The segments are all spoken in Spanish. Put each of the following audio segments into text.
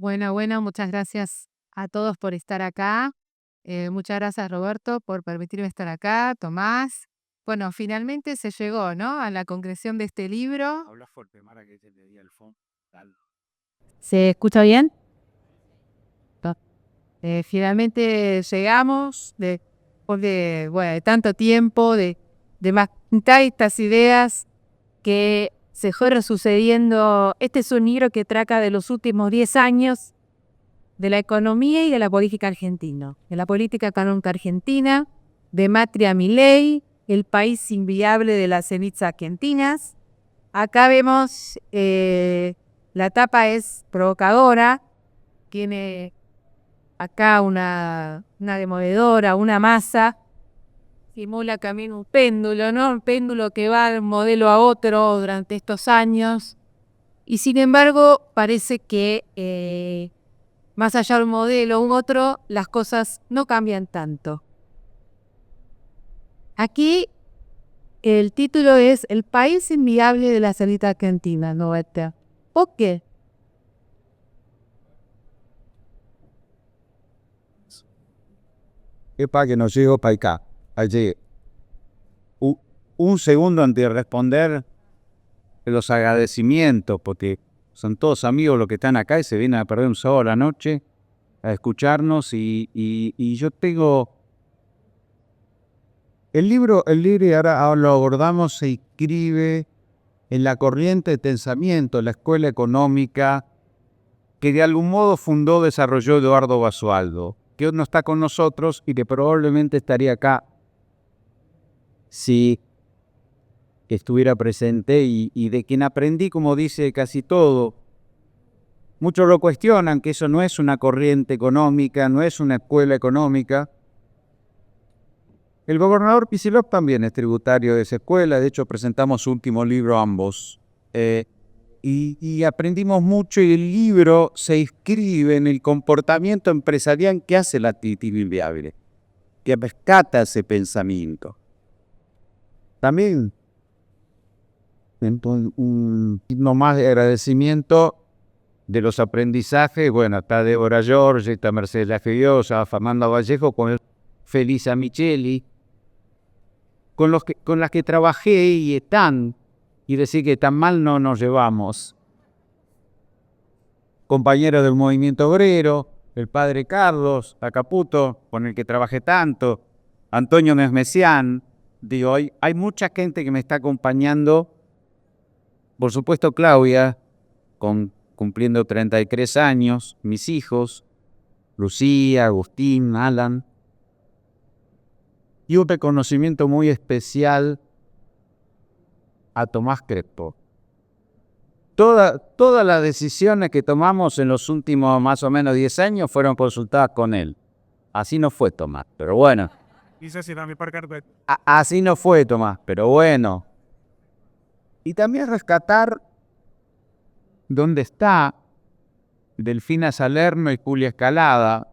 Bueno, muchas gracias a todos por estar acá. Muchas gracias, Roberto, por permitirme estar acá. Tomás. Bueno, finalmente se llegó, ¿no? A la concreción de este libro. Habla fuerte, Mara, que se te di al fondo. ¿Se escucha bien? Finalmente llegamos, después de tanto tiempo, de masticar estas ideas que se fueron sucediendo. Este es un libro que trata de los últimos 10 años de la economía y de la política argentina. De la política económica argentina, de Macri a Milei, el país inviable de las élites argentinas. Acá vemos, la tapa es provocadora, tiene acá una demoledora, una masa, simula también un péndulo, ¿no? Un péndulo que va de un modelo a otro durante estos años. Y sin embargo, parece que más allá de un modelo u otro, las cosas no cambian tanto. Aquí el título es El país inviable de la salida argentina, ¿no? ¿Por qué? Es para que nos llegue para acá. Allí. Un segundo antes de responder los agradecimientos, porque son todos amigos los que están acá y se vienen a perder un sábado a la noche a escucharnos. Y yo tengo. El libro y ahora lo abordamos, se inscribe en la corriente de pensamiento, la escuela económica que de algún modo fundó, desarrolló Eduardo Basualdo, que hoy no está con nosotros y que probablemente estaría acá si estuviera presente y de quien aprendí, como dice, casi todo. Muchos lo cuestionan, que eso no es una corriente económica, no es una escuela económica. El gobernador Kicillof también es tributario de esa escuela, de hecho presentamos su último libro ambos. Y aprendimos mucho y el libro se inscribe en el comportamiento empresarial que hace la actividad inviable, que rescata ese pensamiento. También un signo más de agradecimiento de los aprendizajes. Bueno, está Débora George, está Mercedes Lafidiosa, Fernanda Vallejo, con Felisa Micheli, con las que trabajé y están, y decir que tan mal no nos llevamos. Compañero del movimiento obrero, el padre Carlos Acaputo, con el que trabajé tanto, Antonio Nesmesián. Digo, hay mucha gente que me está acompañando. Por supuesto, Claudia, cumpliendo 33 años, mis hijos, Lucía, Agustín, Alan. Y un reconocimiento muy especial a Tomás Crespo. Todas las decisiones que tomamos en los últimos más o menos 10 años fueron consultadas con él. Así no fue Tomás, pero bueno. Así no fue Tomás, pero bueno. Y también rescatar dónde está Delfina Salerno y Julia Escalada,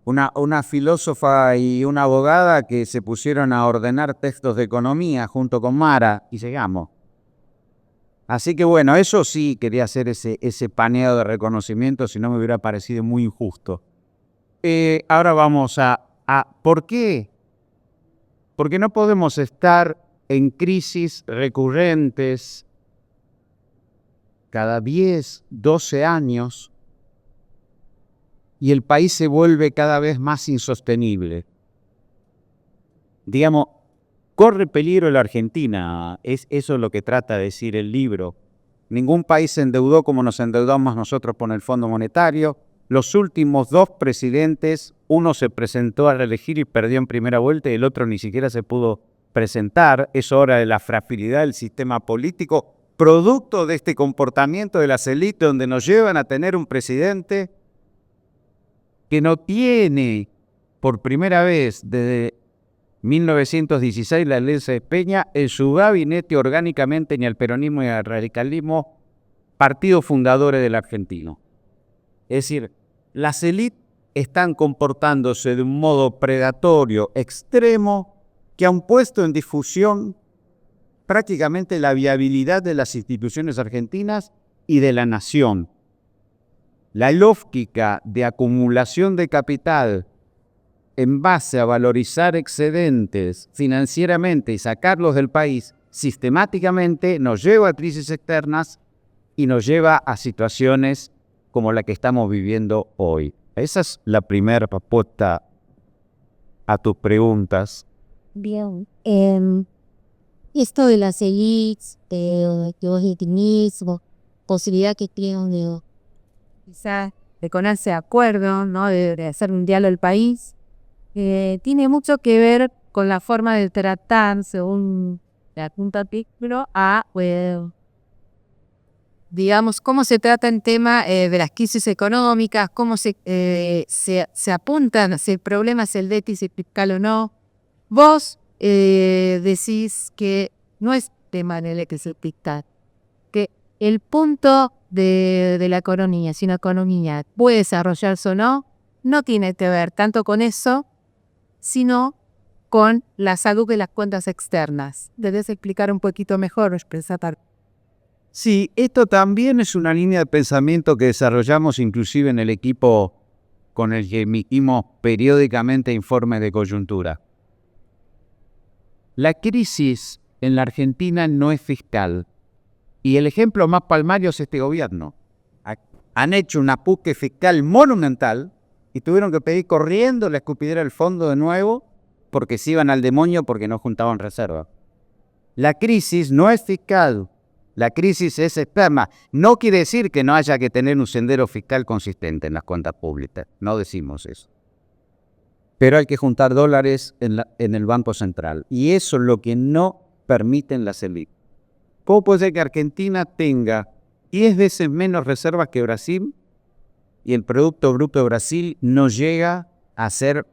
una filósofa y una abogada que se pusieron a ordenar textos de economía junto con Mara y llegamos. Así que bueno, eso sí quería hacer ese paneo de reconocimiento, si no me hubiera parecido muy injusto. Ahora vamos a ¿por qué? Porque no podemos estar en crisis recurrentes cada 10, 12 años y el país se vuelve cada vez más insostenible. Digamos, corre peligro la Argentina, eso es lo que trata de decir el libro. Ningún país se endeudó como nos endeudamos nosotros con el Fondo Monetario. Los últimos 2 presidentes, uno se presentó a reelegir y perdió en primera vuelta y el otro ni siquiera se pudo presentar. Es hora de la fragilidad del sistema político, producto de este comportamiento de las élites donde nos llevan a tener un presidente que no tiene por primera vez desde 1916 la ley se Peña en su gabinete orgánicamente ni al peronismo ni al radicalismo, partidos fundadores del argentino. Es decir, las élites están comportándose de un modo predatorio extremo que han puesto en difusión prácticamente la viabilidad de las instituciones argentinas y de la nación. la lógica de acumulación de capital en base a valorizar excedentes financieramente y sacarlos del país, sistemáticamente nos lleva a crisis externas y nos lleva a situaciones como la que estamos viviendo hoy. Esa es la primera respuesta a tus preguntas. Bien. Esto de las elites, de los etinismos, posibilidad que tienen de Quizás de ponerse de acuerdo, ¿no? De hacer un diálogo al país, tiene mucho que ver con la forma de tratar, según la punta Pícaro, digamos, cómo se trata el tema de las crisis económicas, cómo se apuntan si el problema es el déficit fiscal o no. Vos decís que no es tema del déficit fiscal, que el punto de la economía, si una economía puede desarrollarse o no, no tiene que ver tanto con eso, sino con la salud de las cuentas externas. ¿Debes explicar un poquito mejor o expresar? Sí, esto también es una línea de pensamiento que desarrollamos inclusive en el equipo con el que emitimos periódicamente informes de coyuntura. La crisis en la Argentina no es fiscal y el ejemplo más palmario es este gobierno. Han hecho un ajuste fiscal monumental y tuvieron que pedir corriendo la escupidera del fondo de nuevo porque se iban al demonio porque no juntaban reserva. La crisis no es fiscal. La crisis es externa. No quiere decir que no haya que tener un sendero fiscal consistente en las cuentas públicas. No decimos eso. Pero hay que juntar dólares en el Banco Central. Y eso es lo que no permiten las élites. ¿Cómo puede ser que Argentina tenga 10 veces menos reservas que Brasil y el Producto Bruto de Brasil no llega a ser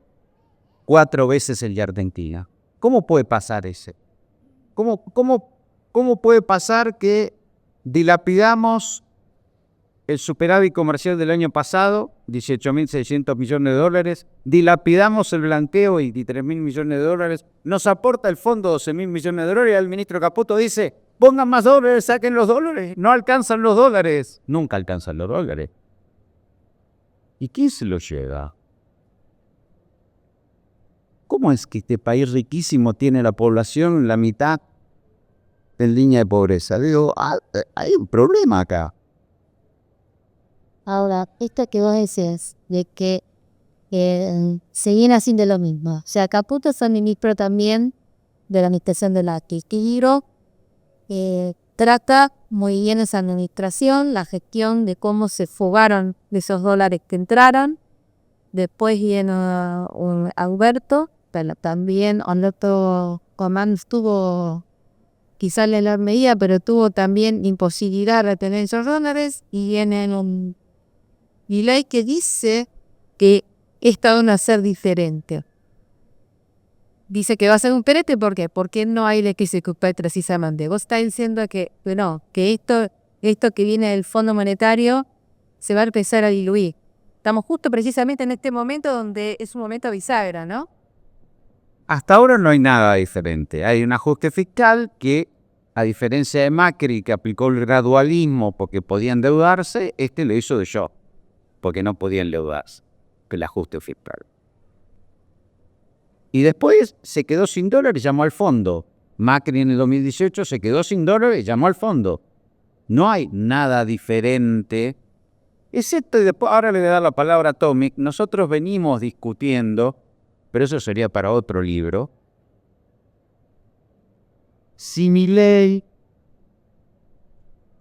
4 veces el de Argentina? ¿Cómo puede pasar eso? ¿Cómo puede pasar que dilapidamos el superávit comercial del año pasado, 18.600 millones de dólares, dilapidamos el blanqueo, 23.000 millones de dólares, nos aporta el fondo 12.000 millones de dólares y el ministro Caputo dice, pongan más dólares, saquen los dólares, no alcanzan los dólares? Nunca alcanzan los dólares. ¿Y quién se los lleva? ¿Cómo es que este país riquísimo tiene la población la mitad en línea de pobreza? Digo, hay un problema acá. ahora, esto que vos decís, de que seguían haciendo lo mismo. O sea, Caputo es el ministro también de la administración de la Kirchner. Trata muy bien esa administración, la gestión de cómo se fugaron de esos dólares que entraron. Después viene Alberto, pero también Alberto Comán estuvo quizá en la medida, pero tuvo también imposibilidad de tener esos dólares. Y viene un Milei que dice que esta va a ser diferente. Dice que va a ser un perete, ¿por qué? Porque no hay de que se ocupe precisamente. Vos estás diciendo que, no, que esto que viene del Fondo Monetario se va a empezar a diluir. Estamos justo precisamente en este momento donde es un momento bisagra, ¿no? Hasta ahora no hay nada diferente. Hay un ajuste fiscal que, a diferencia de Macri, que aplicó el gradualismo porque podía endeudarse, este lo hizo de shock, porque no podía endeudarse, que el ajuste fiscal. Y después se quedó sin dólares y llamó al fondo. Macri en el 2018 se quedó sin dólares y llamó al fondo. No hay nada diferente, excepto, y después ahora le voy a dar la palabra a Tommy, nosotros venimos discutiendo, pero eso sería para otro libro, si Milei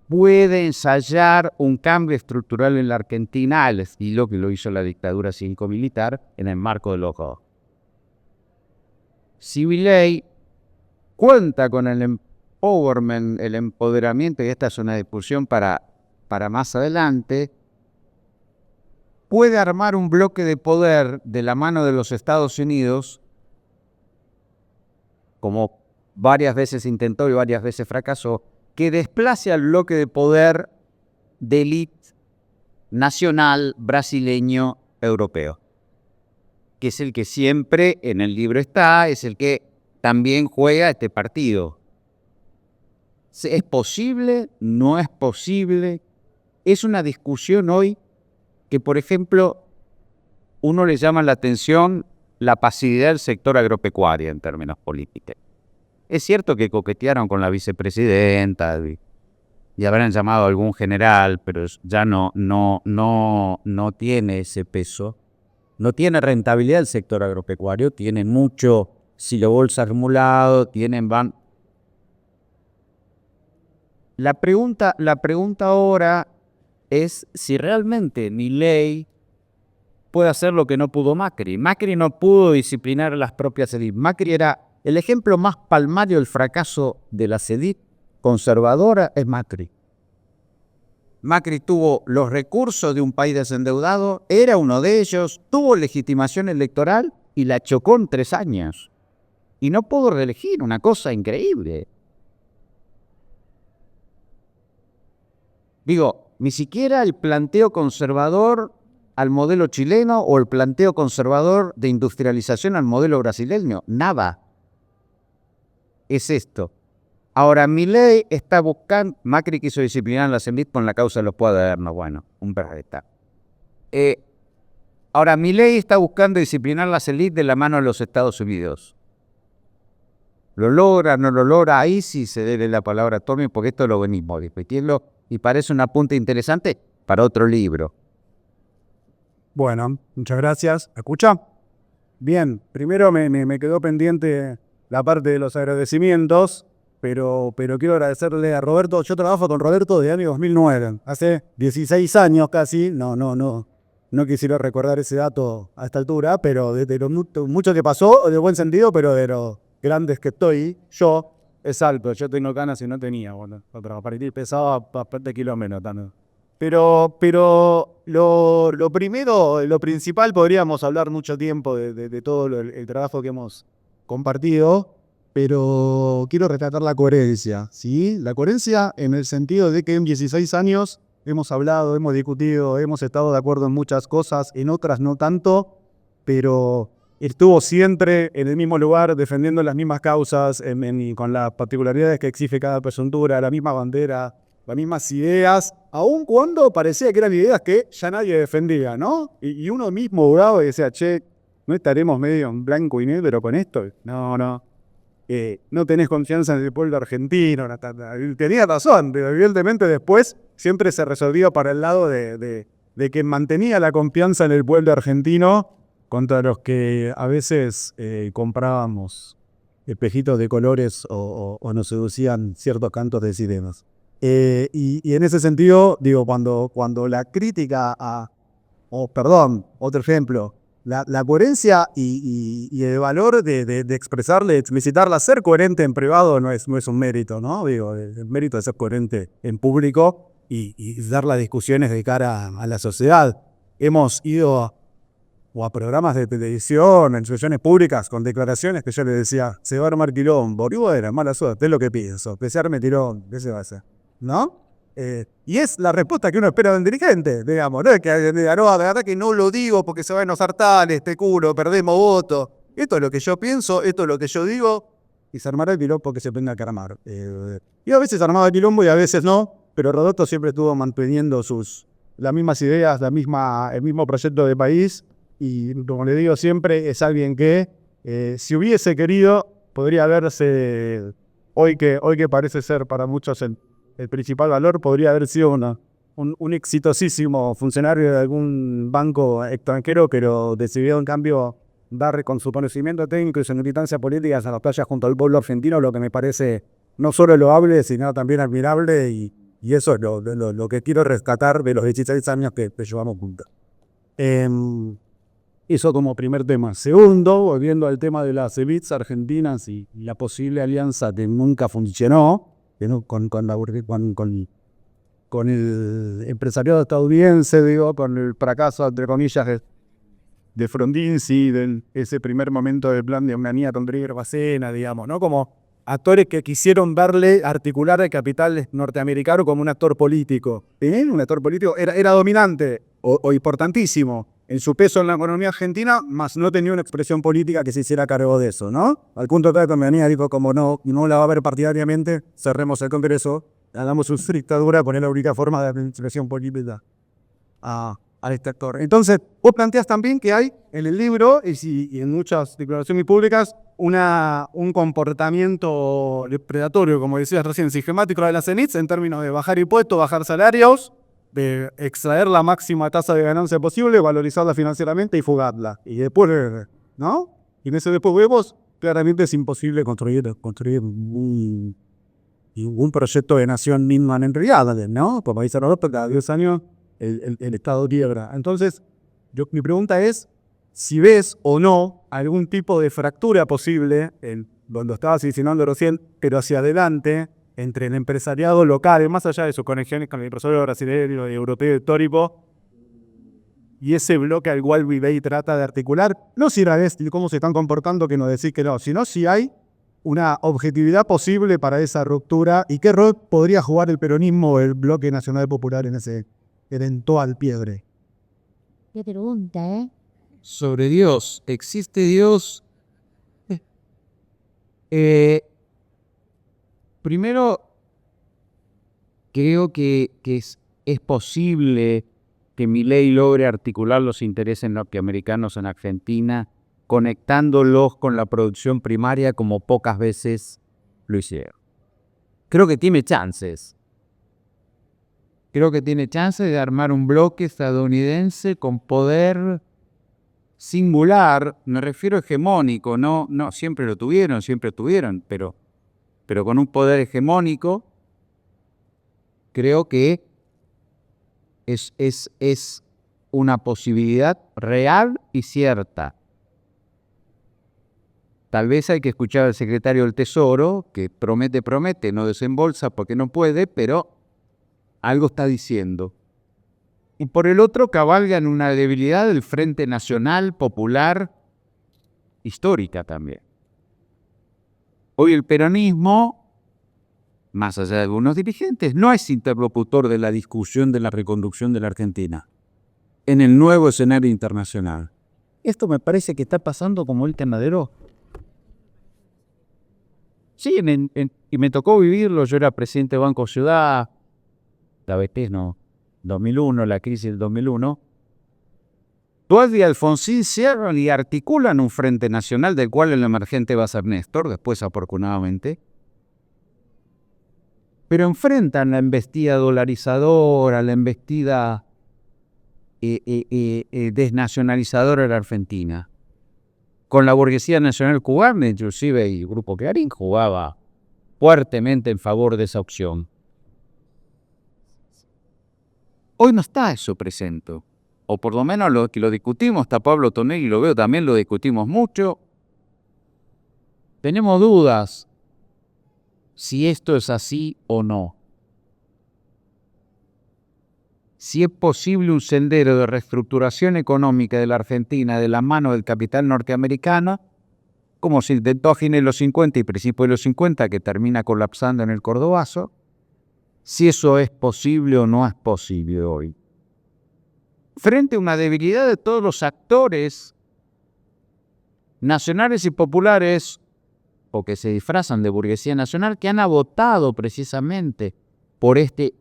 puede ensayar un cambio estructural en la Argentina al estilo que lo hizo la dictadura cívico-militar en el marco del ojo. Si Milei cuenta con el empowerment, el empoderamiento, y esta es una discusión para más adelante, puede armar un bloque de poder de la mano de los Estados Unidos, como varias veces intentó y varias veces fracasó, que desplace al bloque de poder de élite nacional brasileño europeo, que es el que siempre en el libro está, es el que también juega este partido. ¿Es posible? ¿No es posible? Es una discusión hoy que, por ejemplo, uno le llama la atención la pasividad del sector agropecuario en términos políticos. Es cierto que coquetearon con la vicepresidenta y habrán llamado a algún general, pero ya no tiene ese peso. No tiene rentabilidad el sector agropecuario, tienen mucho silo bolsa acumulado, van. La pregunta ahora es si realmente Milei puede hacer lo que no pudo Macri. Macri no pudo disciplinar a las propias élites. Macri era el ejemplo más palmario del fracaso de la élites conservadora, es Macri. Macri tuvo los recursos de un país desendeudado, era uno de ellos, tuvo legitimación electoral y la chocó en 3 años. Y no pudo reelegir, una cosa increíble. Digo, ni siquiera el planteo conservador al modelo chileno o el planteo conservador de industrialización al modelo brasileño, nada. Es esto. Ahora, Milei está buscando, Macri quiso disciplinar a las élites con la causa de los cuadernos, bueno, un berreta. Ahora, Milei está buscando disciplinar a las élites de la mano de los Estados Unidos. ¿Lo logra, no lo logra? Ahí sí se debe la palabra a Tommy, porque esto lo venimos discutiendo y parece un apunte interesante para otro libro. Bueno, muchas gracias. ¿Me escucha? Bien, primero me quedó pendiente la parte de los agradecimientos, pero quiero agradecerle a Roberto. Yo trabajo con Roberto desde el año 2009, hace 16 años casi. No quisiera recordar ese dato a esta altura, pero de lo mucho que pasó, de buen sentido, pero de lo grandes que estoy, yo, es alto. Yo tengo ganas y no tenía, bueno, para ir pesaba bastante kilómetros también. Pero lo primero, lo principal, podríamos hablar mucho tiempo de todo el trabajo que hemos compartido, pero quiero retratar la coherencia, ¿sí? La coherencia en el sentido de que en 16 años hemos hablado, hemos discutido, hemos estado de acuerdo en muchas cosas, en otras no tanto, pero estuvo siempre en el mismo lugar, defendiendo las mismas causas, con las particularidades que exige cada coyuntura, la misma bandera, las mismas ideas, aun cuando parecía que eran ideas que ya nadie defendía, ¿no? Y uno mismo dudaba y decía, che, ¿no estaremos medio en blanco y negro con esto? No tenés confianza en el pueblo argentino. Tenía razón, pero evidentemente después siempre se resolvió para el lado de que mantenía la confianza en el pueblo argentino contra los que a veces comprábamos espejitos de colores o nos seducían ciertos cantos de sirenas. Y en ese sentido, digo, cuando la crítica otro ejemplo, la coherencia y el valor de expresarle, de explicitarla, ser coherente en privado no es un mérito, ¿no? Digo, el mérito es ser coherente en público y dar las discusiones de cara a la sociedad. Hemos ido a programas de televisión, en discusiones públicas, con declaraciones que yo le decía, se va a armar quilombo, y bueno, mala suerte, es lo que pienso, que se arme tirón, ¿qué se va a hacer? ¿No? Y es la respuesta que uno espera de un dirigente, digamos, no es que diga, no, de verdad que no lo digo porque se va a enojar tal, este culo, perdemos votos. Esto es lo que yo pienso, esto es lo que yo digo, y se armará el quilombo que se tenga que armar. Y a veces armaba el quilombo y a veces no, pero Rodolfo siempre estuvo manteniendo las mismas ideas, el mismo proyecto de país, y como le digo siempre, es alguien que, si hubiese querido, podría verse, hoy que parece ser para muchos el principal valor, podría haber sido un exitosísimo funcionario de algún banco extranjero, pero decidió en cambio dar con su conocimiento técnico y su militancia política a las playas junto al pueblo argentino, lo que me parece no solo loable, sino también admirable, y eso es lo que quiero rescatar de los 16 años que llevamos juntos. Eso como primer tema. Segundo, volviendo al tema de las élites argentinas y la posible alianza que nunca funcionó, con el empresariado estadounidense, digo, con el fracaso, entre comillas, de Frondizi, de ese primer momento del plan de Onganía con Trigger Bacena, digamos, ¿no? Como actores que quisieron verle articular el capital norteamericano como un actor político. Un actor político era dominante o importantísimo en su peso en la economía argentina, más no tenía una expresión política que se hiciera cargo de eso, ¿no? Al punto tal que Onganía dijo, como no la va a ver partidariamente, cerremos el Congreso, hagamos una dictadura, poner la única forma de expresión política a al extractor. Entonces, vos planteas también que hay en el libro y en muchas declaraciones públicas un comportamiento predatorio, como decías recién, sistemático de las CENITS en términos de bajar impuestos, bajar salarios, de extraer la máxima tasa de ganancia posible, valorizarla financieramente y fugarla. Y después, ¿no? Y en ese después vemos, claramente es imposible construir un proyecto de nación misma en realidad, ¿no? Como dice Roberto, cada 10 años el Estado quiebra. Entonces, mi pregunta es si ves o no algún tipo de fractura posible, donde estabas insinuando recién, pero hacia adelante, entre el empresariado local, más allá de sus conexiones con el empresario brasileño y europeo histórico, y ese bloque al cual Milei trata de articular, no si la ves cómo se están comportando, que nos decís que no, sino si hay una objetividad posible para esa ruptura y qué rol podría jugar el peronismo o el bloque nacional popular en ese eventual quiebre. Qué pregunta, Sobre Dios, ¿existe Dios? Primero, creo que es posible que Milei logre articular los intereses norteamericanos en Argentina, conectándolos con la producción primaria como pocas veces lo hicieron. Creo que tiene chances. Creo que tiene chances de armar un bloque estadounidense con poder singular, me refiero hegemónico, no siempre lo tuvieron, pero con un poder hegemónico, creo que es una posibilidad real y cierta. Tal vez hay que escuchar al secretario del Tesoro, que promete, no desembolsa porque no puede, pero algo está diciendo. Y por el otro cabalga en una debilidad del Frente Nacional Popular histórica también. Hoy el peronismo, más allá de algunos dirigentes, no es interlocutor de la discusión de la reconducción de la Argentina en el nuevo escenario internacional. Esto me parece que está pasando como el Canadero. Sí, y me tocó vivirlo. Yo era presidente de Banco Ciudad, la vejez no, 2001, la crisis del 2001. Dualde y Alfonsín cierran y articulan un frente nacional del cual el emergente va a ser Néstor, después afortunadamente. Pero enfrentan la embestida dolarizadora, la embestida desnacionalizadora de la Argentina. Con la burguesía nacional cubana, inclusive el Grupo Clarín jugaba fuertemente en favor de esa opción. Hoy no está eso presente, o por lo menos lo que lo discutimos, está Pablo Tonelli, lo veo también, lo discutimos mucho. Tenemos dudas si esto es así o no. Si es posible un sendero de reestructuración económica de la Argentina de la mano del capital norteamericano, como se intentó a fines de los 50 y principios de los 50, que termina colapsando en el Cordobazo, si eso es posible o no es posible hoy. Frente a una debilidad de todos los actores nacionales y populares, o que se disfrazan de burguesía nacional, que han votado precisamente por este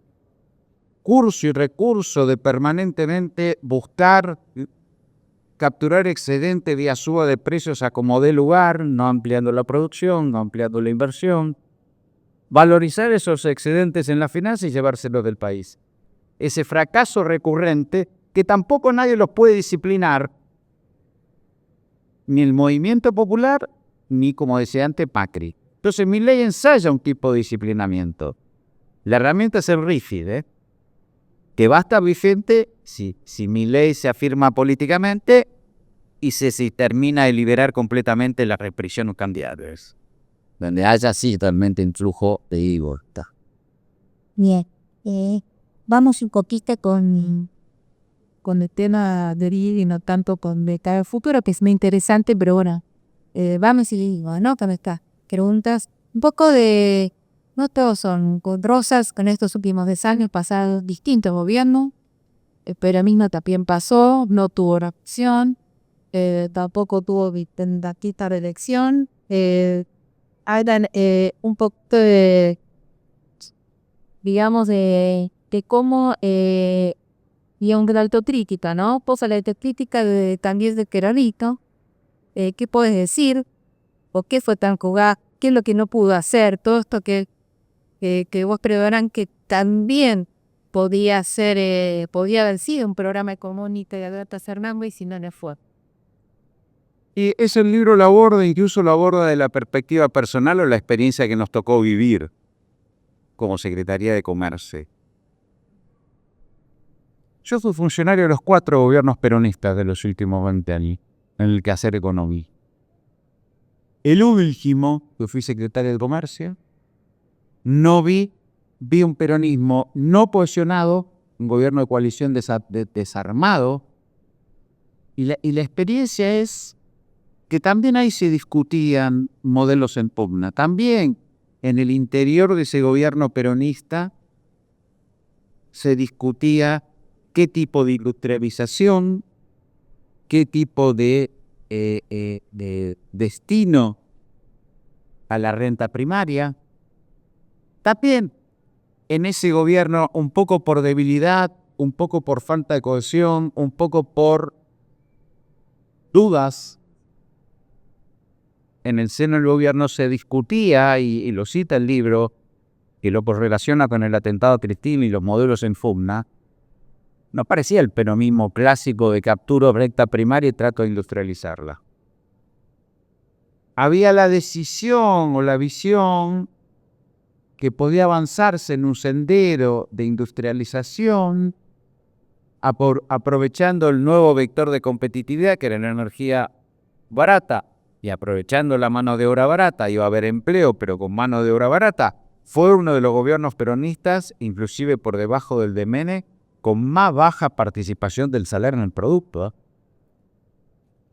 curso y recurso de permanentemente buscar capturar excedente vía suba de precios a como dé lugar, no ampliando la producción, no ampliando la inversión, valorizar esos excedentes en la finanza y llevárselos del país. Ese fracaso recurrente que tampoco nadie los puede disciplinar, ni el movimiento popular, ni, como decía antes, Macri. Entonces Milei ensaya un tipo de disciplinamiento. La herramienta es el RIFID, que va a estar vigente si Milei se afirma políticamente y se termina de liberar completamente la represión de los candidatos, donde haya así realmente un flujo de libertad. Bien, vamos un poquito con el tema de hoy y no tanto con de cara al futuro, que es muy interesante, pero bueno, vamos y digo, ¿no? Con estas preguntas, un poco de, no todos son rosas, con estos últimos 10 años pasados distintos gobiernos, el peronismo también pasó, no tuvo reacción, tampoco tuvo tentativa de elección, hablan un poco de, digamos, de cómo y una autocrítica, ¿no? Posa la autocrítica también de Queralito. ¿Qué puedes decir? ¿Por qué fue tan jugada? ¿Qué es lo que no pudo hacer? Todo esto que vos preverán que también podía ser, podía haber sido un programa comunitario de Alberto Hernando y si no, no fue. Y ese libro lo aborda, incluso lo aborda de la perspectiva personal o la experiencia que nos tocó vivir como Secretaría de Comercio. Yo fui funcionario de los 4 gobiernos peronistas de los últimos 20 años en el quehacer económico. El último, que fui secretario de Comercio, no vi un peronismo no cohesionado, un gobierno de coalición desarmado, y la experiencia es que también ahí se discutían modelos en pugna. También en el interior de ese gobierno peronista se discutía qué tipo de industrialización, qué tipo de destino a la renta primaria. También en ese gobierno, un poco por debilidad, un poco por falta de cohesión, un poco por dudas, en el seno del gobierno se discutía, y lo cita el libro, y lo relaciona con el atentado a Cristina y los modelos en pugna. No parecía el peronismo clásico de captura recta primaria y trato de industrializarla. Había la decisión o la visión que podía avanzarse en un sendero de industrialización aprovechando el nuevo vector de competitividad que era la energía barata y aprovechando la mano de obra barata. Iba a haber empleo, pero con mano de obra barata. Fue uno de los gobiernos peronistas, inclusive por debajo del de Menem, con más baja participación del salario en el producto.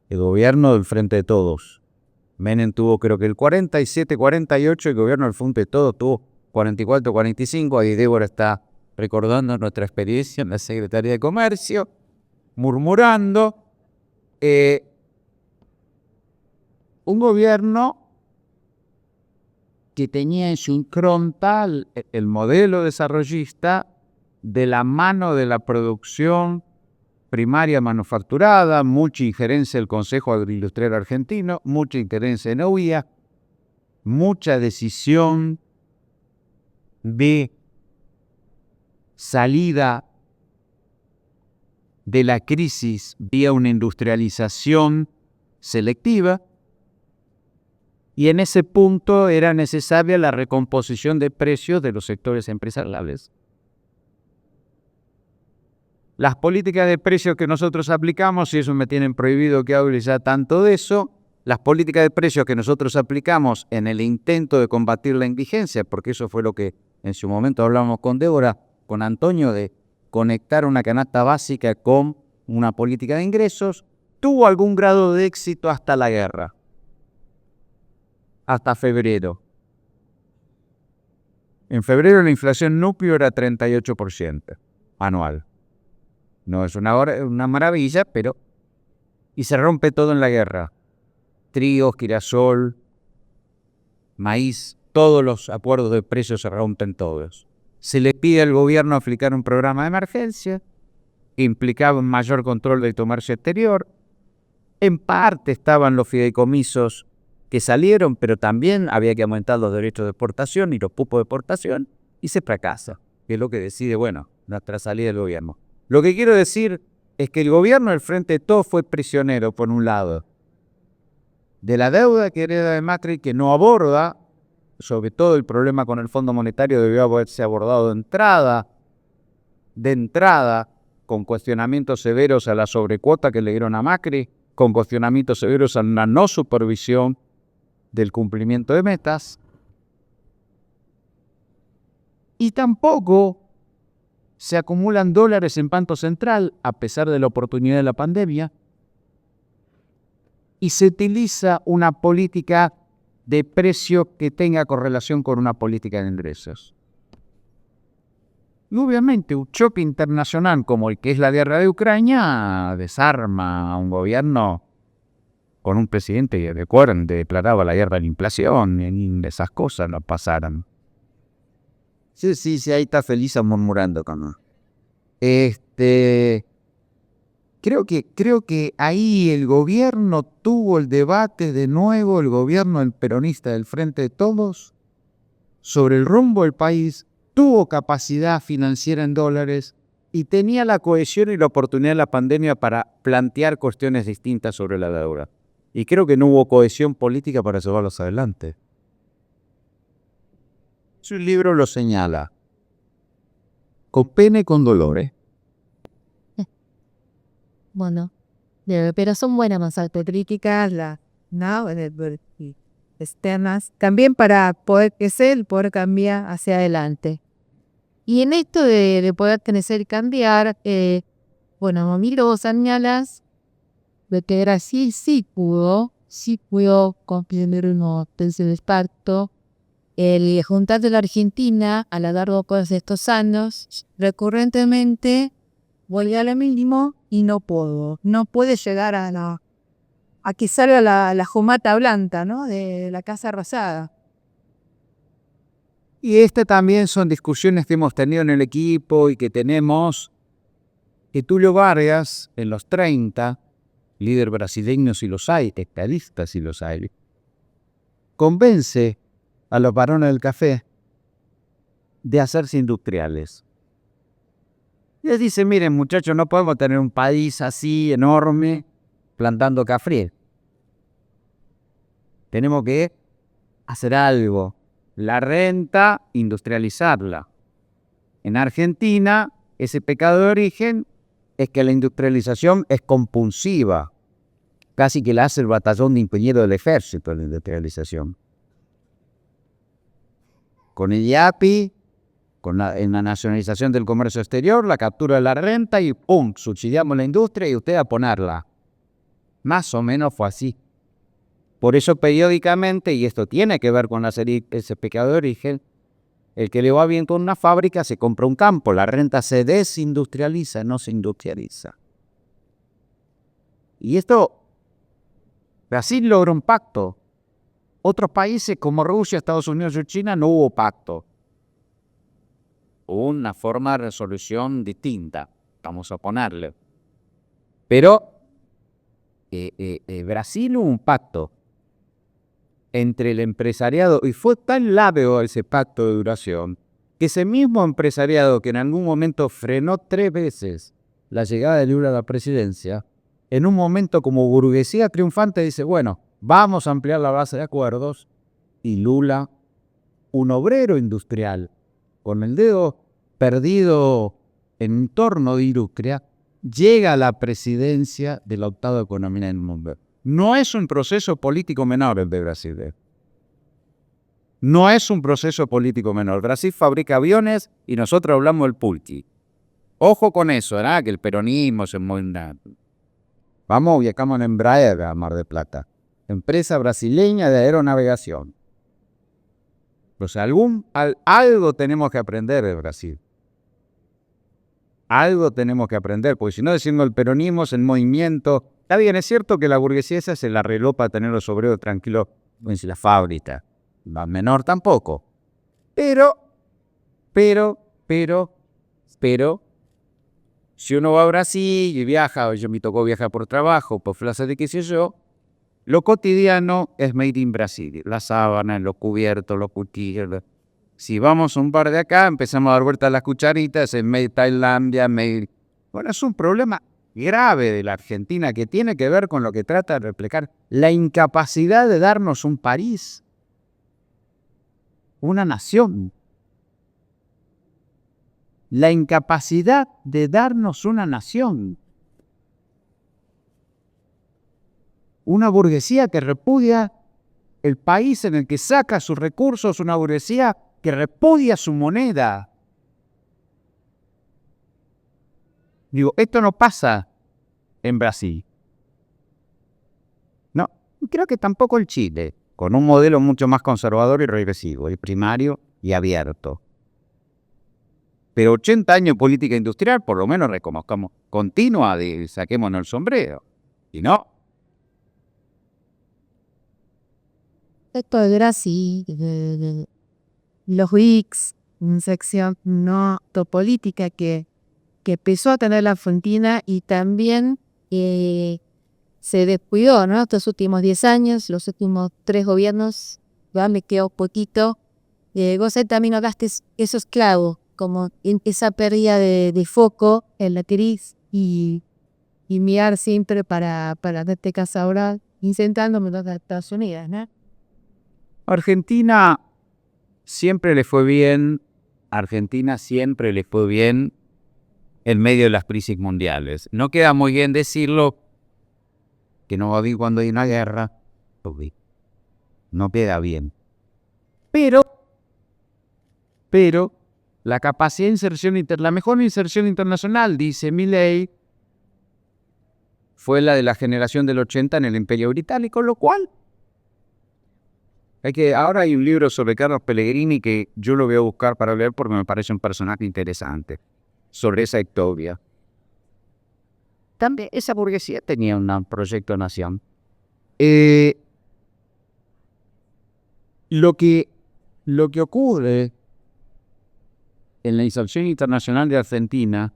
El gobierno del Frente de Todos. Menem tuvo creo que el 47, 48, el gobierno del Frente de Todos tuvo 44, 45. Ahí Débora está recordando nuestra experiencia en la Secretaría de Comercio, murmurando. Un gobierno que tenía en su impronta el modelo desarrollista de la mano de la producción primaria manufacturada, mucha injerencia del Consejo Agroindustrial Argentino, mucha injerencia en OIA, mucha decisión de salida de la crisis vía una industrialización selectiva, y en ese punto era necesaria la recomposición de precios de los sectores empresariales. Las políticas de precios que nosotros aplicamos, y eso me tienen prohibido que hable ya tanto de eso, las políticas de precios que nosotros aplicamos en el intento de combatir la indigencia, porque eso fue lo que en su momento hablamos con Débora, con Antonio, de conectar una canasta básica con una política de ingresos, tuvo algún grado de éxito hasta la guerra, hasta febrero. En febrero la inflación núcleo era 38% anual. No es una maravilla, pero... Y se rompe todo en la guerra. Trigo, girasol, maíz, todos los acuerdos de precios se rompen todos. Se le pide al gobierno aplicar un programa de emergencia, que implicaba un mayor control del comercio exterior. En parte estaban los fideicomisos que salieron, pero también había que aumentar los derechos de exportación y los cupos de exportación, y se fracasa, que es lo que decide, nuestra salida del gobierno. Lo que quiero decir es que el gobierno del Frente de Todos fue prisionero, por un lado, de la deuda que hereda de Macri, que no aborda, sobre todo el problema con el Fondo Monetario debió haberse abordado de entrada, con cuestionamientos severos a la sobrecuota que le dieron a Macri, con cuestionamientos severos a una no supervisión del cumplimiento de metas, y tampoco se acumulan dólares en Banco Central, a pesar de la oportunidad de la pandemia, y se utiliza una política de precio que tenga correlación con una política de ingresos. Y obviamente un choque internacional como el que es la guerra de Ucrania desarma a un gobierno con un presidente que declaraba la guerra de la inflación, y esas cosas no pasaran. Sí, ahí está Felisa murmurando. Creo que ahí el gobierno tuvo el debate de nuevo, el gobierno el peronista del Frente de Todos, sobre el rumbo del país, tuvo capacidad financiera en dólares y tenía la cohesión y la oportunidad de la pandemia para plantear cuestiones distintas sobre la deuda. Y creo que no hubo cohesión política para llevarlos adelante. Su libro lo señala, con pena y con dolor, Bueno, pero son buenas más Autocríticas, ¿no? Externas, también para poder crecer, poder cambiar hacia adelante. Y en esto de poder crecer y cambiar, bueno, a mí lo señalas de que era sí pudo cumplir unos terceros pacto. El juntar de la Argentina a lo largo de estos años, recurrentemente volvió a lo mínimo y no puede llegar a que salga la jumata blanca, ¿no? De la Casa Rosada. Y también son discusiones que hemos tenido en el equipo y que tenemos, que Tulio Vargas, en los 30, líder brasileño si los hay, estadista si los hay, convence a los varones del café de hacerse industriales. Y les dice, miren muchachos, no podemos tener un país así enorme plantando café. Tenemos que hacer algo. La renta, industrializarla. En Argentina, ese pecado de origen es que la industrialización es compulsiva. Casi que la hace el batallón de ingenieros del ejército, la industrialización. Con el IAPI, en la nacionalización del comercio exterior, la captura de la renta y ¡pum! Subsidiamos la industria y usted a ponerla. Más o menos fue así. Por eso periódicamente, y esto tiene que ver con ese pecado de origen, el que le va bien con una fábrica se compra un campo, la renta se desindustrializa, no se industrializa. Y esto, Brasil logró un pacto. Otros países como Rusia, Estados Unidos y China no hubo pacto. Hubo una forma de resolución distinta, vamos a ponerle. Pero Brasil hubo un pacto entre el empresariado, y fue tan largo ese pacto de duración, que ese mismo empresariado que en algún momento frenó 3 veces la llegada de Lula a la presidencia, en un momento como burguesía triunfante dice, bueno, vamos a ampliar la base de acuerdos, y Lula, un obrero industrial, con el dedo perdido en torno de industria, llega a la presidencia de la 8ª economía del mundo. No es un proceso político menor el de Brasil. No es un proceso político menor. Brasil fabrica aviones y nosotros hablamos del pulqui. Ojo con eso, ¿verdad? Que el peronismo se mueve. Vamos, viajamos en Embraer a Mar del Plata. Empresa brasileña de aeronavegación. O sea, algo tenemos que aprender de Brasil. Algo tenemos que aprender, porque si no, diciendo el peronismo es el movimiento. Está bien, es cierto que la burguesía esa se la arregló para tener los obreros tranquilos en la fábrica. La menor tampoco. Pero, si uno va a Brasil y viaja, yo me tocó viajar por trabajo, por clases de qué sé yo, lo cotidiano es made in Brasil. Las sábanas, los cubiertos, los cuchillos. Si vamos a un bar de acá, empezamos a dar vueltas a las cucharitas, es made Tailandia, made... Bueno, es un problema grave de la Argentina que tiene que ver con lo que trata de reflejar la incapacidad de darnos un país, una nación. La incapacidad de darnos una nación. Una burguesía que repudia el país en el que saca sus recursos, una burguesía que repudia su moneda. Digo, esto no pasa en Brasil. No, creo que tampoco en Chile, con un modelo mucho más conservador y regresivo, y primario y abierto. Pero 80 años de política industrial, por lo menos reconozcamos, continua, saquémonos el sombrero. Y no. Esto de Brasil, los BRICS, una sección no política que que empezó a tener la Argentina y también se descuidó, ¿no? Estos últimos 10 años, los últimos 3 gobiernos, ya me quedó poquito. Vos también hablaste, eso es clave, como esa pérdida de foco en la crisis y mirar siempre para en este caso ahora, intentando meter a Estados Unidos, ¿no? Argentina siempre le fue bien, Argentina siempre le fue bien en medio de las crisis mundiales. No queda muy bien decirlo, que no va bien cuando hay una guerra, no queda bien. Pero la capacidad de inserción, la mejor inserción internacional, dice Milei, fue la de la generación del 80 en el Imperio Británico, lo cual ahora hay un libro sobre Carlos Pellegrini que yo lo voy a buscar para leer porque me parece un personaje interesante, sobre esa historia. También esa burguesía tenía un proyecto de nación. Lo que ocurre en la inserción internacional de Argentina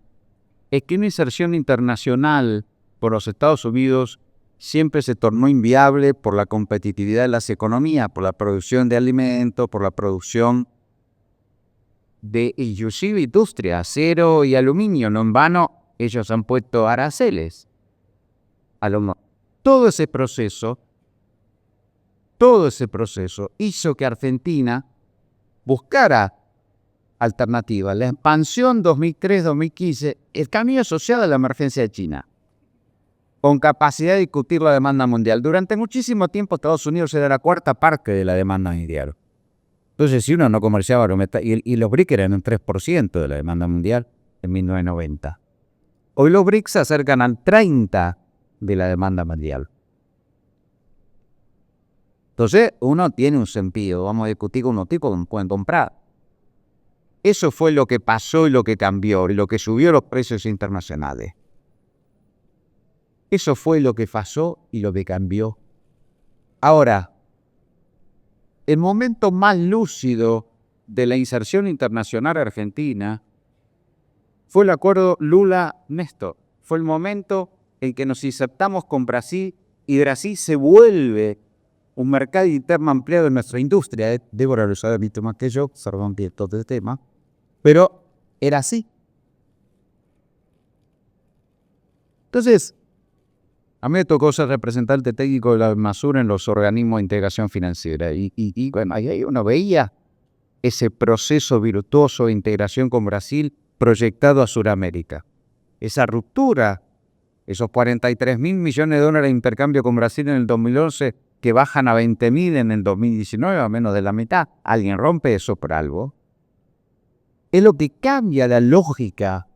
es que una inserción internacional por los Estados Unidos siempre se tornó inviable por la competitividad de las economías, por la producción de alimentos, por la producción de inclusive industria, acero y aluminio. No en vano ellos han puesto aranceles. Todo ese proceso hizo que Argentina buscara alternativas. La expansión 2003-2015, el cambio asociado a la emergencia de China, con capacidad de discutir la demanda mundial. Durante muchísimo tiempo Estados Unidos era la cuarta parte de la demanda mundial. Entonces, si uno no comerciaba, y los BRICS eran un 3% de la demanda mundial en 1990. Hoy los BRICS se acercan al 30% de la demanda mundial. Entonces, uno tiene un sentido. Vamos a discutir con unos tipos que pueden comprar. Eso fue lo que pasó y lo que cambió, y lo que subió los precios internacionales. Eso fue lo que pasó y lo que cambió. Ahora, el momento más lúcido de la inserción internacional argentina fue el acuerdo Lula-Néstor. Fue el momento en que nos insertamos con Brasil y Brasil se vuelve un mercado interno ampliado en nuestra industria. Débora lo sabe mucho más que yo, observan bien todo el tema, pero era así. Entonces, a mí me tocó ser representante técnico de la Masur en los organismos de integración financiera y bueno, ahí uno veía ese proceso virtuoso de integración con Brasil proyectado a Sudamérica. Esa ruptura, esos 43.000 millones de dólares de intercambio con Brasil en el 2011 que bajan a 20.000 en el 2019, a menos de la mitad. ¿Alguien rompe eso por algo? Es lo que cambia la lógica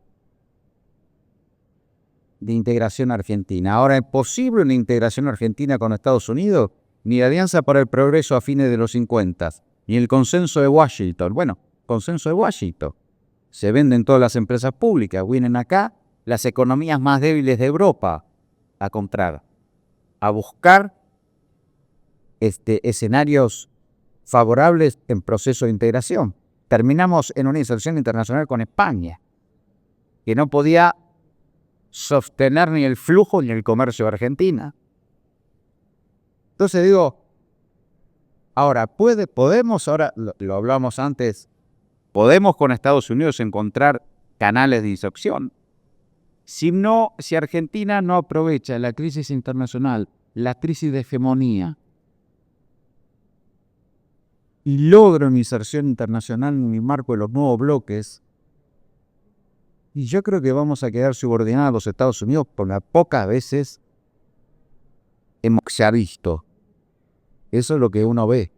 de integración argentina. Ahora, ¿es posible una integración argentina con Estados Unidos? Ni la Alianza para el Progreso a fines de los 50, ni el consenso de Washington. Bueno, consenso de Washington. Se venden todas las empresas públicas, vienen acá las economías más débiles de Europa a comprar, a buscar escenarios favorables en proceso de integración. Terminamos en una inserción internacional con España, que no podía sostener ni el flujo ni el comercio de Argentina. Entonces digo, ahora podemos, ahora lo hablamos antes, podemos con Estados Unidos encontrar canales de inserción. Si Argentina no aprovecha la crisis internacional, la crisis de hegemonía, y logra una inserción internacional en el marco de los nuevos bloques, y yo creo que vamos a quedar subordinados a los Estados Unidos por las pocas veces se ha visto. Eso es lo que uno ve.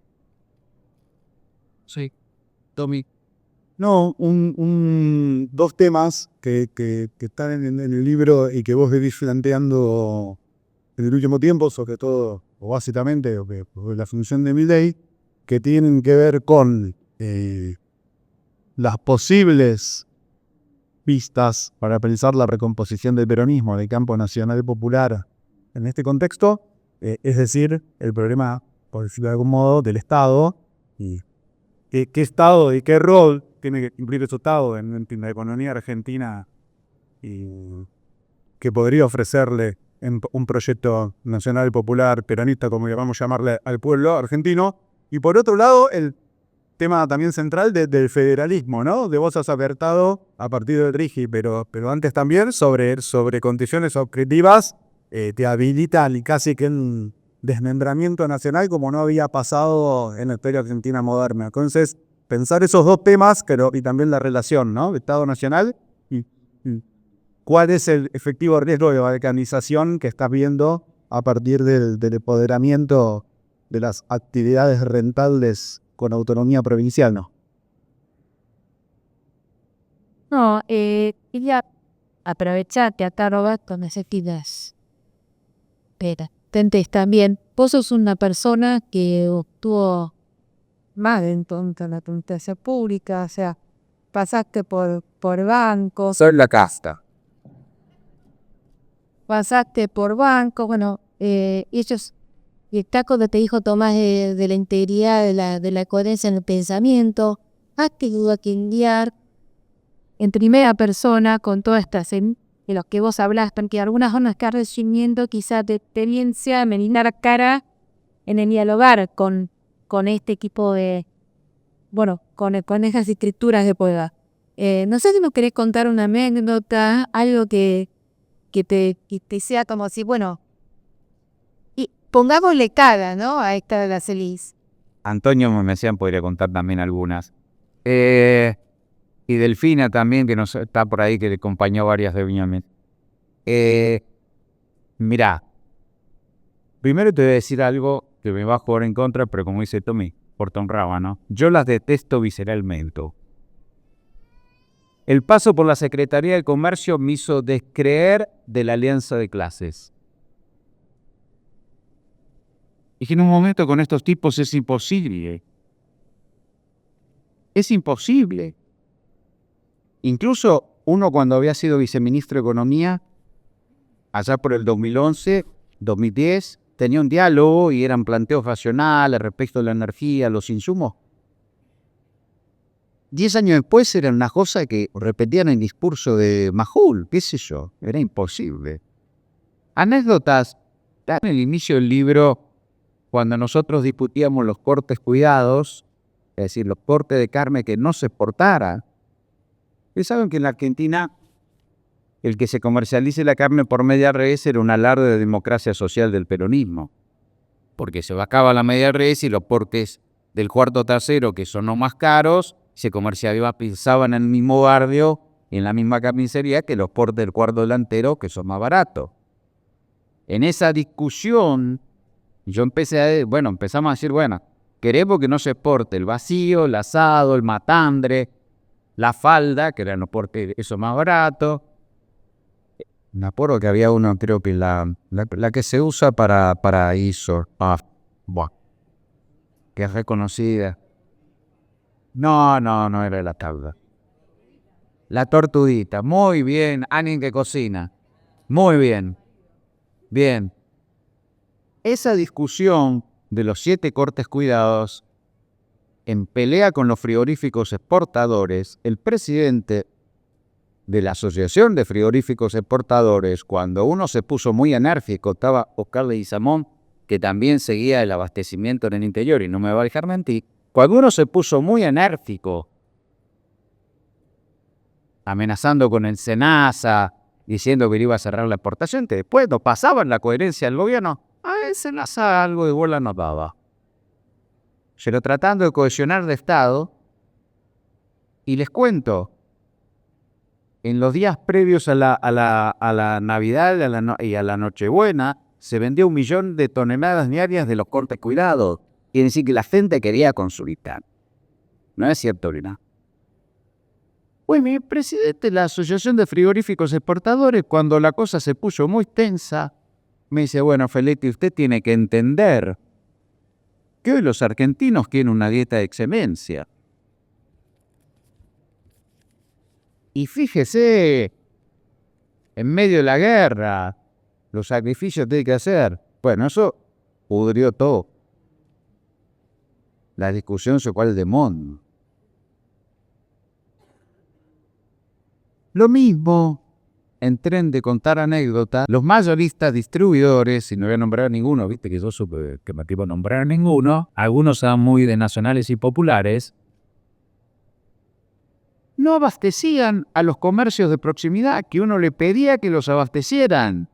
Sí, Tommy. No, dos temas que están en el libro y que vos venís planteando en el último tiempo, sobre todo, o básicamente, la función de Milei, que tienen que ver con las posibles pistas para pensar la recomposición del peronismo en el campo nacional y popular en este contexto, es decir, el problema, por decirlo de algún modo, del Estado y qué Estado y qué rol tiene que cumplir ese Estado en la economía argentina que podría ofrecerle en un proyecto nacional popular peronista, como llamamos llamarle, al pueblo argentino. Y por otro lado, el tema también central del federalismo, ¿no? De vos has alertado a partir del RIGI, pero antes también sobre condiciones objetivas, te habilitan casi que un desmembramiento nacional como no había pasado en la historia argentina moderna. Entonces, pensar esos dos temas, pero y también la relación, ¿no? Estado nacional y cuál es el efectivo riesgo de balcanización que estás viendo a partir del empoderamiento de las actividades rentables con autonomía provincial, ¿no? No, quería aprovechar que acá Roberto necesitas. Espera, Tentes también. Vos sos una persona que obtuvo más de entonces la administración pública, o sea, pasaste por bancos, Soy la casta. bueno, ellos, y está cuando te dijo Tomás de la integridad, de la coherencia en el pensamiento, has tenido que guiar en primera persona con todas estas de los que vos hablas, porque algunas van a estar recibiendo quizás de experiencia, medinar cara en el dialogar con este equipo de, bueno, con esas escrituras de poder. No sé si nos querés contar una anécdota, algo que te sea como si, bueno, y pongámosle cara, ¿no? A esta de la Celis. Antonio Memesian podría contar también algunas. Y Delfina también, que nos está por ahí, que le acompañó varias de Viñamen. Mirá, primero te voy a decir algo que me va a jugar en contra, pero como dice Tommy, Portón Rábano, yo las detesto visceralmente. El paso por la Secretaría de Comercio me hizo descreer de la alianza de clases. Dije, en un momento con estos tipos es imposible. Es imposible. Incluso uno cuando había sido viceministro de Economía, allá por el 2011, 2010, tenía un diálogo y eran planteos racionales respecto a la energía, los insumos. 10 años después era una cosa que repetían el discurso de Majul, qué sé yo, era imposible. Anécdotas, en el inicio del libro, cuando nosotros discutíamos los cortes cuidados, es decir, los cortes de carne que no se exportaran. Ustedes saben que en la Argentina el que se comercialice la carne por media res era un alarde de democracia social del peronismo, porque se bajaba la media res y los cortes del cuarto trasero, que son los más caros, se comercializaban en el mismo barrio, en la misma carnicería, que los cortes del cuarto delantero, que son más baratos. En esa discusión, empezamos a decir, queremos que no se exporte el vacío, el asado, el matandre, la falda, que eran los cortes, eso más barato. Me acuerdo que había uno, creo que la que se usa para ISO, que es reconocida. No era la tabla. La tortudita, muy bien, alguien que cocina. Muy bien, bien. Esa discusión de los 7 cortes cuidados, en pelea con los frigoríficos exportadores, el presidente de la Asociación de Frigoríficos Exportadores, cuando uno se puso muy enérgico, estaba Oscar Leguizamón, que también seguía el abastecimiento en el interior, y no me va a dejar mentir, cuando uno se puso muy enérgico, amenazando con el SENASA, diciendo que iba a cerrar la exportación, que después no pasaban la coherencia del gobierno, a el SENASA algo de bola no daba. Pero tratando de cohesionar de Estado, y les cuento, en los días previos a la Navidad y a la Nochebuena, se vendió 1 millón de toneladas diarias de los cortes cuidados. Quiere decir que la gente quería consultar. ¿No es cierto, Lina? Pues mi presidente de la Asociación de Frigoríficos Exportadores, cuando la cosa se puso muy tensa, me dice, Feletti, usted tiene que entender que hoy los argentinos quieren una dieta de excelencia. Y fíjese, en medio de la guerra, los sacrificios que hay que hacer. Eso pudrió todo. La discusión se fue al demonio. Lo mismo en tren de contar anécdotas, los mayoristas distribuidores, y no voy a nombrar ninguno, viste que yo supe que me iba a nombrar ninguno, algunos son muy de nacionales y populares, no abastecían a los comercios de proximidad que uno le pedía que los abastecieran.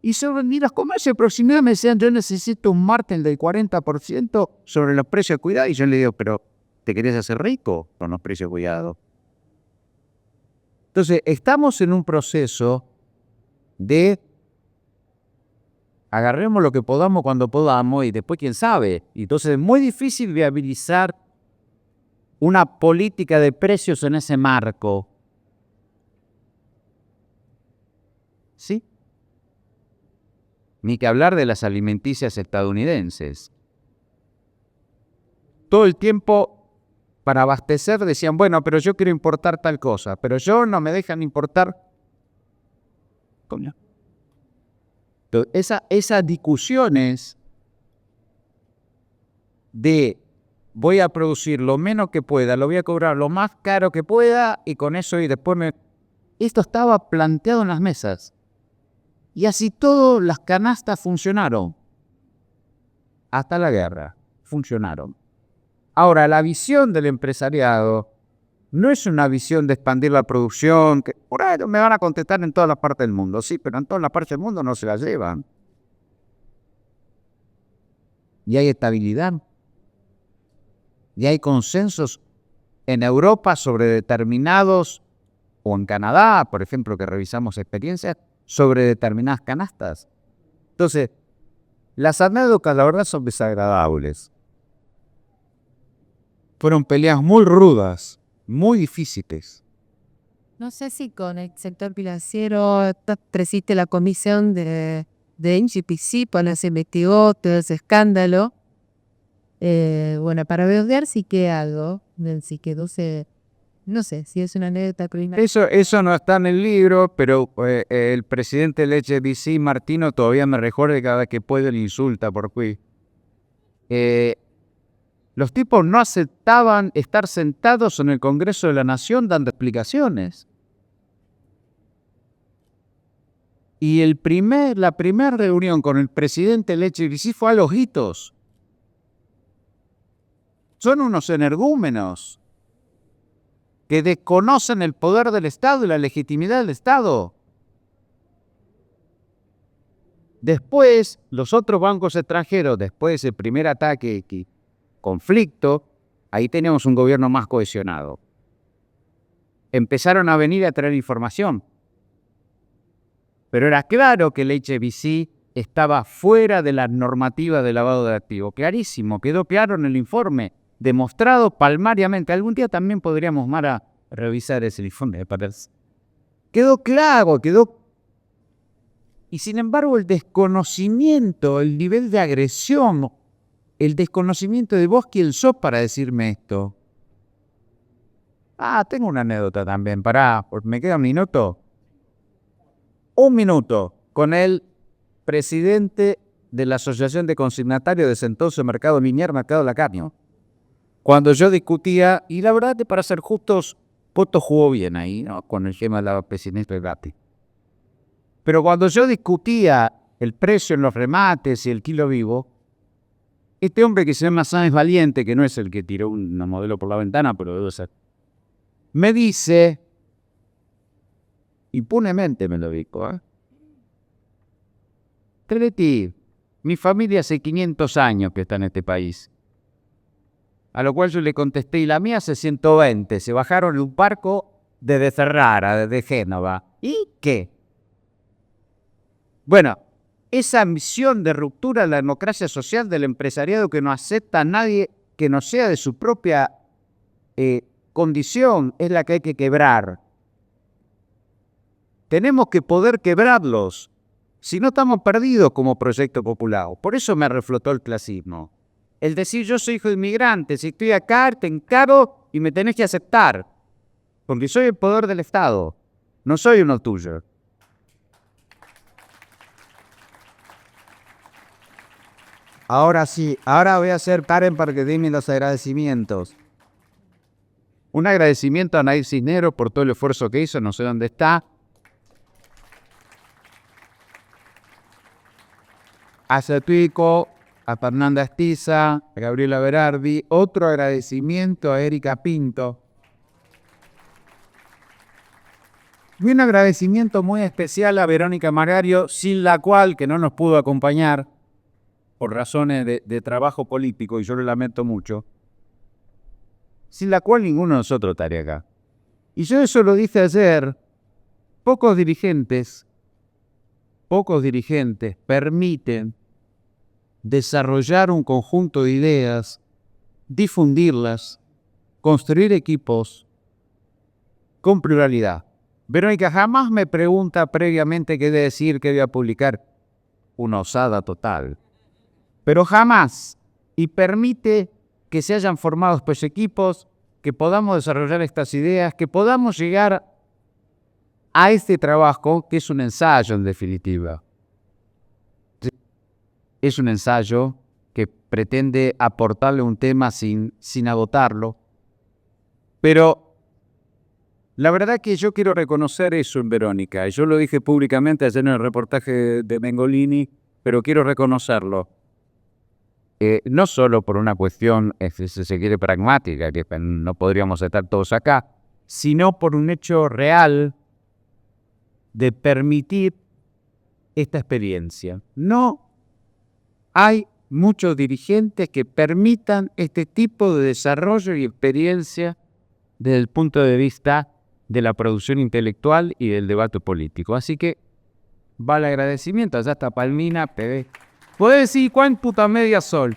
Y los comercios de proximidad me decían, yo necesito un margen del 40% sobre los precios de cuidado. Y yo le digo, pero ¿te querés hacer rico con los precios de cuidado? Entonces, estamos en un proceso de agarremos lo que podamos cuando podamos y después quién sabe. Y entonces es muy difícil viabilizar una política de precios en ese marco. ¿Sí? Ni que hablar de las alimenticias estadounidenses. Todo el tiempo, para abastecer, decían, bueno, pero yo quiero importar tal cosa, pero yo no me dejan importar. Coño. Entonces, esas discusiones de voy a producir lo menos que pueda, lo voy a cobrar lo más caro que pueda y con eso y después Esto estaba planteado en las mesas. Y así todas las canastas funcionaron. Hasta la guerra funcionaron. Ahora, la visión del empresariado no es una visión de expandir la producción, que por ahí me van a contestar en todas las partes del mundo. Sí, pero en todas las partes del mundo no se la llevan. Y hay estabilidad. Y hay consensos en Europa sobre determinados, o en Canadá, por ejemplo, que revisamos experiencias, sobre determinadas canastas. Entonces, las anécdotas, la verdad, son desagradables. Fueron peleas muy rudas, muy difíciles. No sé si con el sector financiero presiste la comisión de NGPC, cuando se investigó todo ese escándalo. Bueno, para ver si queda algo, si quedó no sé, si es una anécdota criminal. Eso no está en el libro, pero el presidente del HSBC, Martino, todavía me recuerda que cada vez que puede le insulta por qué. Los tipos no aceptaban estar sentados en el Congreso de la Nación dando explicaciones. Y la primera reunión con el presidente del HSBC fue a los hitos. Son unos energúmenos que desconocen el poder del Estado y la legitimidad del Estado. Después, los otros bancos extranjeros, después del primer ataque, conflicto, ahí tenemos un gobierno más cohesionado. Empezaron a venir a traer información. Pero era claro que el HSBC estaba fuera de la normativa de lavado de activos. Clarísimo, quedó claro en el informe, demostrado palmariamente. Algún día también podríamos, Mara, revisar ese informe, me parece. Quedó claro, Y sin embargo, el desconocimiento, el nivel de agresión, el desconocimiento de vos, ¿quién sos para decirme esto? Tengo una anécdota también, ¿me queda un minuto? Un minuto con el presidente de la Asociación de Consignatarios de ese entonces Mercado Linier, Mercado Lacaño. Cuando yo discutía, y la verdad, para ser justos, Poto jugó bien ahí, ¿no? Con el tema de la presidencia gratis. Pero cuando yo discutía el precio en los remates y el kilo vivo, este hombre que se llama Sáenz Valiente, que no es el que tiró una modelo por la ventana, pero debe ser, me dice, impunemente me lo dijo, Teletti, mi familia hace 500 años que está en este país. A lo cual yo le contesté, y la mía hace 120, se bajaron en un barco desde Ferrara, desde Génova. ¿Y qué? Bueno, esa misión de ruptura de la democracia social del empresariado que no acepta a nadie que no sea de su propia condición es la que hay que quebrar. Tenemos que poder quebrarlos, si no estamos perdidos como proyecto popular. Por eso me reflotó el clasismo. El decir yo soy hijo de inmigrante, si estoy acá te encaro y me tenés que aceptar, porque soy el poder del Estado, no soy uno tuyo. Ahora sí, ahora voy a hacer Karen para que dime los agradecimientos. Un agradecimiento a Nair Cisneros por todo el esfuerzo que hizo, no sé dónde está. A Satuico, a Fernanda Estiza, a Gabriela Berardi. Otro agradecimiento a Erika Pinto. Y un agradecimiento muy especial a Verónica Magario, sin la cual, que no nos pudo acompañar por razones de trabajo político, y yo lo lamento mucho, sin la cual ninguno de nosotros estaría acá. Y yo eso lo dije ayer, pocos dirigentes permiten desarrollar un conjunto de ideas, difundirlas, construir equipos con pluralidad. Verónica jamás me pregunta previamente qué decir, qué voy a publicar. Una osada total. Pero jamás. Y permite que se hayan formado estos equipos, que podamos desarrollar estas ideas, que podamos llegar a este trabajo, que es un ensayo en definitiva. Es un ensayo que pretende aportarle un tema sin agotarlo. Pero la verdad que yo quiero reconocer eso en Verónica. Yo lo dije públicamente ayer en el reportaje de Mengolini, pero quiero reconocerlo. No solo por una cuestión, si se quiere, pragmática, que no podríamos estar todos acá, sino por un hecho real de permitir esta experiencia. No hay muchos dirigentes que permitan este tipo de desarrollo y experiencia desde el punto de vista de la producción intelectual y del debate político. Así que va el agradecimiento. Allá está Palmina, PD. ¿Puedes decir cuánto puta media sol?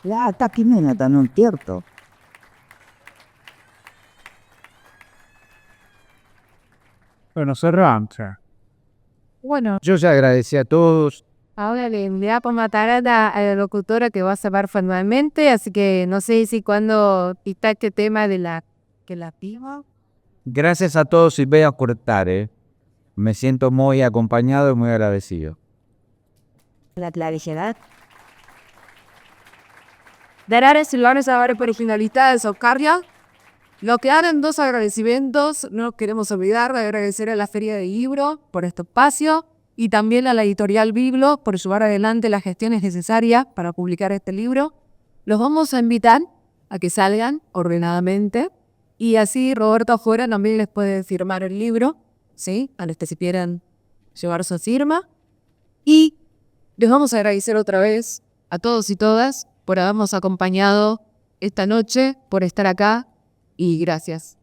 La taquimena non cierto. Bueno, cerramos. Bueno, Yo ya agradecí a todos. ahora le voy a matar a la locutora que va a saber formalmente, así que no sé si cuando está este tema de la piba. Gracias a todos y voy a cortar, Me siento muy acompañado y muy agradecido. La claridad. Darare Silvanes ahora por finalidad de Socarria. Lo que harán dos agradecimientos, no queremos olvidar de agradecer a la Feria de Libro por este espacio y también a la editorial Biblo por llevar adelante las gestiones necesarias para publicar este libro. Los vamos a invitar a que salgan ordenadamente y así Roberto afuera también les puede firmar el libro, ¿sí? A los que si quieran llevar su firma. Y les vamos a agradecer otra vez a todos y todas por habernos acompañado esta noche, por estar acá y gracias.